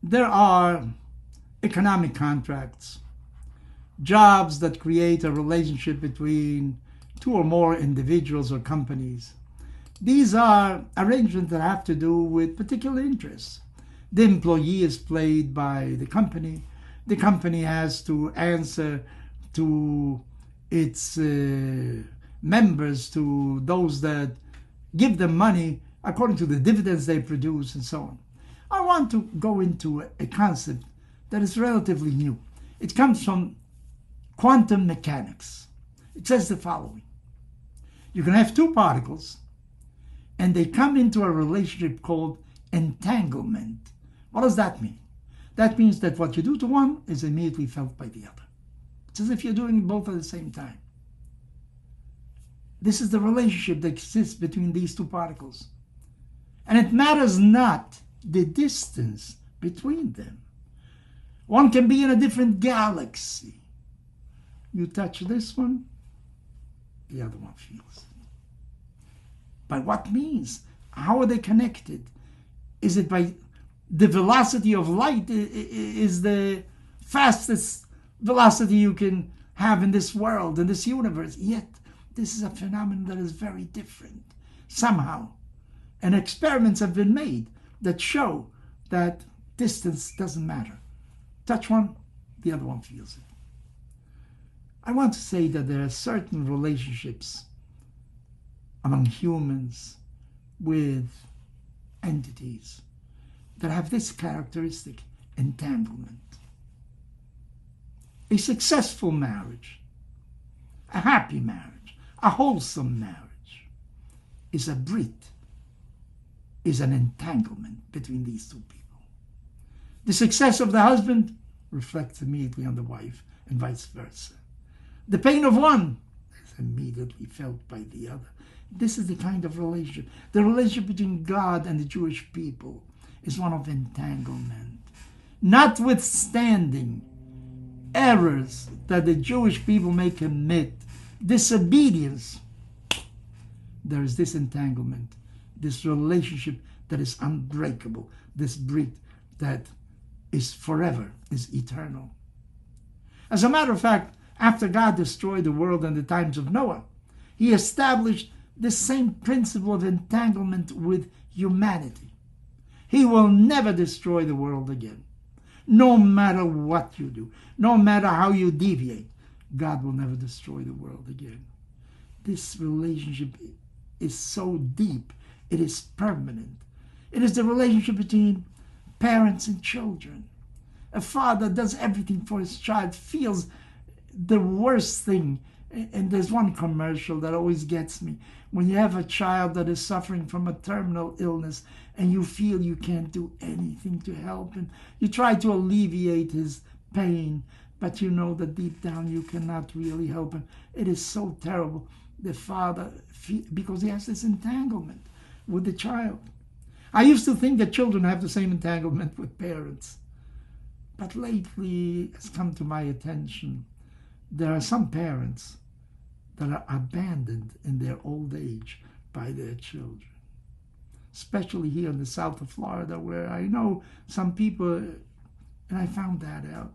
There are economic contracts, jobs that create a relationship between two or more individuals or companies. These are arrangements that have to do with particular interests. The employee is paid by the company. The company has to answer to its members, to those that give them money according to the dividends they produce and so on. I want to go into a concept that is relatively new. It comes from quantum mechanics. It says the following. You can have two particles and they come into a relationship called entanglement. What does that mean? That means that what you do to one is immediately felt by the other. It's as if you're doing both at the same time. This is the relationship that exists between these two particles. And it matters not the distance between them. One can be in a different galaxy. You touch this one, the other one feels it. By what means? How are they connected? Is it by the velocity of light? Is the fastest velocity you can have in this world, in this universe? Yet, this is a phenomenon that is very different somehow. And experiments have been made that show that distance doesn't matter. Touch one, the other one feels it. I want to say that there are certain relationships among humans with entities that have this characteristic, entanglement. A successful marriage, a happy marriage, a wholesome marriage is a Brit, is an entanglement between these two people. The success of the husband reflects immediately on the wife and vice versa. The pain of one is immediately felt by the other. This is the kind of relationship. The relationship between God and the Jewish people is one of entanglement. Notwithstanding errors that the Jewish people may commit, disobedience, there is this entanglement, this relationship that is unbreakable, this Brit that is forever, is eternal. As a matter of fact, after God destroyed the world in the times of Noah, he established this same principle of entanglement with humanity. He will never destroy the world again. No matter what you do, no matter how you deviate, God will never destroy the world again. This relationship is so deep, it is permanent. It is the relationship between parents and children. A father does everything for his child, feels the worst thing. And there's one commercial that always gets me. When you have a child that is suffering from a terminal illness and you feel you can't do anything to help him, you try to alleviate his pain, but you know that deep down you cannot really help him. It is so terrible. The father, because he has this entanglement with the child. I used to think that children have the same entanglement with parents. But lately it's come to my attention, there are some parents that are abandoned in their old age by their children. Especially here in the south of Florida, where I know some people, and I found that out,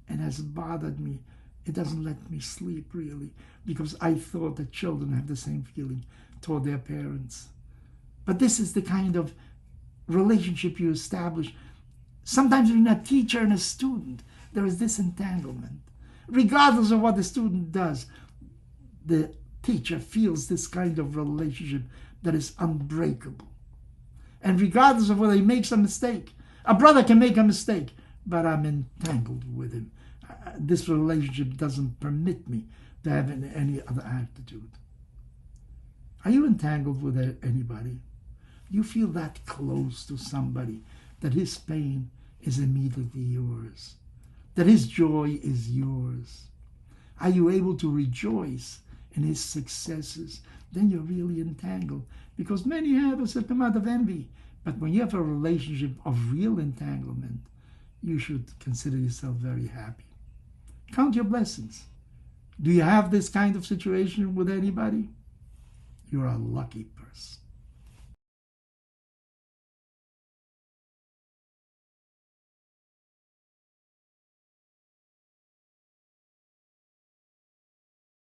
and it has bothered me. It doesn't let me sleep, really, because I thought that children have the same feeling toward their parents. But this is the kind of relationship you establish. Sometimes between a teacher and a student, there is this entanglement. Regardless of what the student does, the teacher feels this kind of relationship that is unbreakable. And regardless of whether he makes a mistake, a brother can make a mistake, but I'm entangled with him. This relationship doesn't permit me to have any other attitude. Are you entangled with anybody? You feel that close to somebody that his pain is immediately yours, that his joy is yours? Are you able to rejoice in his successes? Then you're really entangled, because many have a certain amount of envy. But when you have a relationship of real entanglement, you should consider yourself very happy. Count your blessings. Do you have this kind of situation with anybody? You're a lucky person.